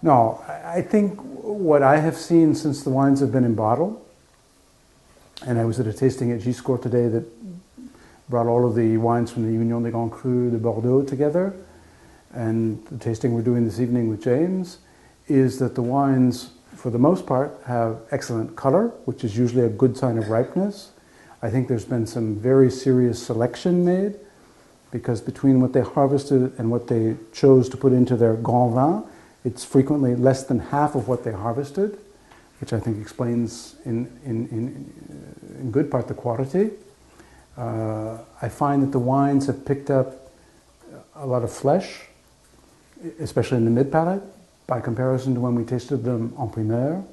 No, I think what I have seen since the wines have been in bottle, and I was at a tasting at Giscourt today that brought all of the wines from the Union des Grands Crus de Bordeaux together, and the tasting we're doing this evening with James, is that the wines, for the most part, have excellent color, which is usually a good sign of ripeness. I think there's been some very serious selection made, because between what they harvested and what they chose to put into their Grand Vin, it's frequently less than half of what they harvested, which I think explains in good part the quality. I find that the wines have picked up a lot of flesh, especially in the mid-palate, by comparison to when we tasted them en primeur.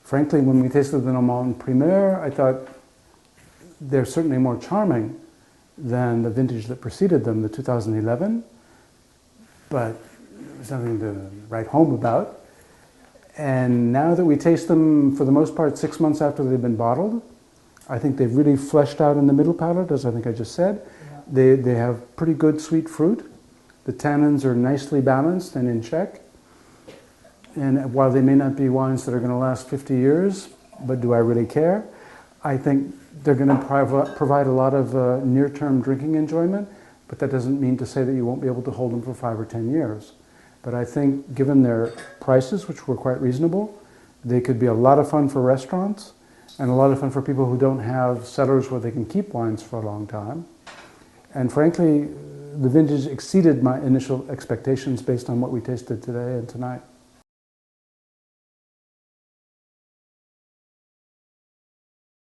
Frankly, when we tasted them en primeur, I thought they're certainly more charming than the vintage that preceded them, the 2011, but there's nothing to write home about. And now that we taste them, for the most part, 6 months after they've been bottled, I think they've really fleshed out in the middle palate, as I think I just said. Yeah. They have pretty good sweet fruit. The tannins are nicely balanced and in check. And while they may not be wines that are going to last 50 years, but do I really care? I think they're going to provide a lot of near-term drinking enjoyment, but that doesn't mean to say that you won't be able to hold them for 5 or 10 years. But I think given their prices, which were quite reasonable, they could be a lot of fun for restaurants and a lot of fun for people who don't have cellars where they can keep wines for a long time. And frankly, the vintage exceeded my initial expectations based on what we tasted today and tonight.